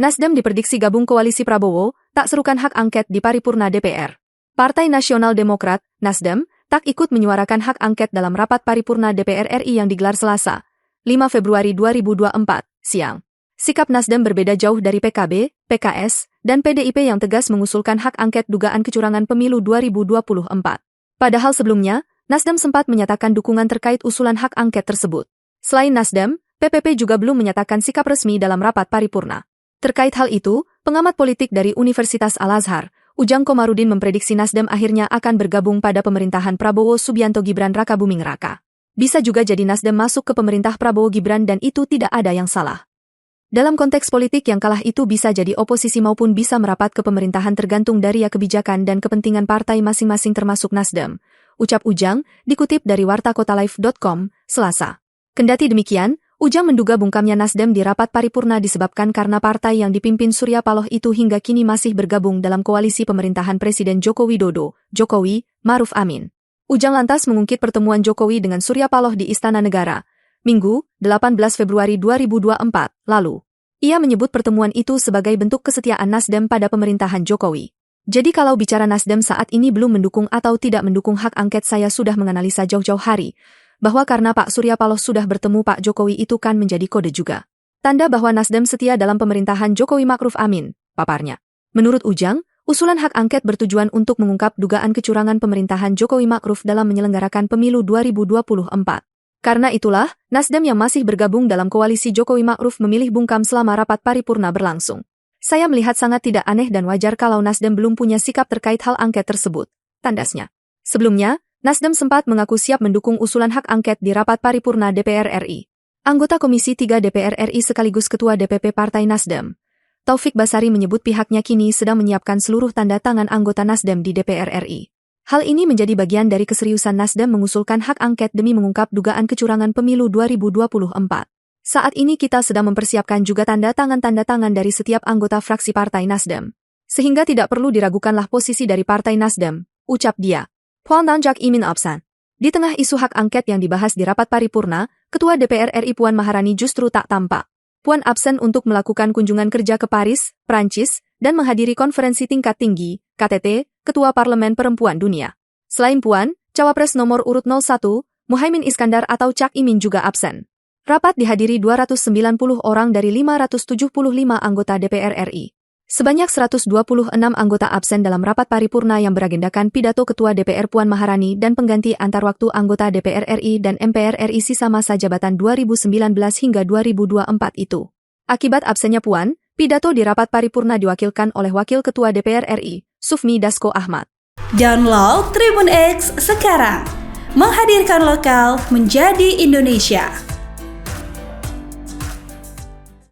Nasdem diprediksi gabung koalisi Prabowo, tak serukan hak angket di paripurna DPR. Partai Nasional Demokrat, Nasdem, tak ikut menyuarakan hak angket dalam rapat paripurna DPR RI yang digelar Selasa, 5 Februari 2024, siang. Sikap Nasdem berbeda jauh dari PKB, PKS, dan PDIP yang tegas mengusulkan hak angket dugaan kecurangan pemilu 2024. Padahal sebelumnya, Nasdem sempat menyatakan dukungan terkait usulan hak angket tersebut. Selain Nasdem, PPP juga belum menyatakan sikap resmi dalam rapat paripurna. Terkait hal itu, pengamat politik dari Universitas Al-Azhar, Ujang Komarudin memprediksi Nasdem akhirnya akan bergabung pada pemerintahan Prabowo Subianto Gibran Raka Buming Raka. Bisa juga jadi Nasdem masuk ke pemerintah Prabowo Gibran dan itu tidak ada yang salah. Dalam konteks politik yang kalah itu bisa jadi oposisi maupun bisa merapat ke pemerintahan tergantung dari kebijakan dan kepentingan partai masing-masing termasuk Nasdem, ucap Ujang, dikutip dari wartakotalive.com, Selasa. Kendati demikian, Ujang menduga bungkamnya Nasdem di rapat paripurna disebabkan karena partai yang dipimpin Surya Paloh itu hingga kini masih bergabung dalam koalisi pemerintahan Presiden Joko Widodo, Jokowi, Maruf Amin. Ujang lantas mengungkit pertemuan Jokowi dengan Surya Paloh di Istana Negara, Minggu, 18 Februari 2024, lalu. Ia menyebut pertemuan itu sebagai bentuk kesetiaan Nasdem pada pemerintahan Jokowi. Jadi kalau bicara Nasdem saat ini belum mendukung atau tidak mendukung hak angket, saya sudah menganalisa jauh-jauh hari, bahwa karena Pak Surya Paloh sudah bertemu Pak Jokowi itu kan menjadi kode juga. Tanda bahwa Nasdem setia dalam pemerintahan Jokowi Ma'ruf Amin, paparnya. Menurut Ujang, usulan hak angket bertujuan untuk mengungkap dugaan kecurangan pemerintahan Jokowi Ma'ruf dalam menyelenggarakan pemilu 2024. Karena itulah, Nasdem yang masih bergabung dalam koalisi Jokowi Ma'ruf memilih bungkam selama rapat paripurna berlangsung. Saya melihat sangat tidak aneh dan wajar kalau Nasdem belum punya sikap terkait hal angket tersebut, tandasnya. Sebelumnya, Nasdem sempat mengaku siap mendukung usulan hak angket di rapat paripurna DPR RI. Anggota Komisi 3 DPR RI sekaligus Ketua DPP Partai Nasdem, Taufik Basari menyebut pihaknya kini sedang menyiapkan seluruh tanda tangan anggota Nasdem di DPR RI. Hal ini menjadi bagian dari keseriusan Nasdem mengusulkan hak angket demi mengungkap dugaan kecurangan pemilu 2024. Saat ini kita sedang mempersiapkan juga tanda tangan dari setiap anggota fraksi Partai Nasdem. Sehingga tidak perlu diragukanlah posisi dari Partai Nasdem, ucap dia. Puan Nanjak Imin absen. Di tengah isu hak angket yang dibahas di rapat paripurna, Ketua DPR RI Puan Maharani justru tak tampak. Puan absen untuk melakukan kunjungan kerja ke Paris, Prancis, dan menghadiri konferensi tingkat tinggi, KTT, Ketua Parlemen Perempuan Dunia. Selain Puan, Cawapres nomor urut 01, Muhaimin Iskandar atau Cak Imin juga absen. Rapat dihadiri 290 orang dari 575 anggota DPR RI. Sebanyak 126 anggota absen dalam rapat paripurna yang beragendakan pidato Ketua DPR Puan Maharani dan pengganti antar waktu anggota DPR RI dan MPR RI sisa masa jabatan 2019 hingga 2024 itu. Akibat absennya Puan, pidato di rapat paripurna diwakilkan oleh Wakil Ketua DPR RI, Sufmi Dasko Ahmad. Download Tribun X sekarang, menghadirkan lokal menjadi Indonesia.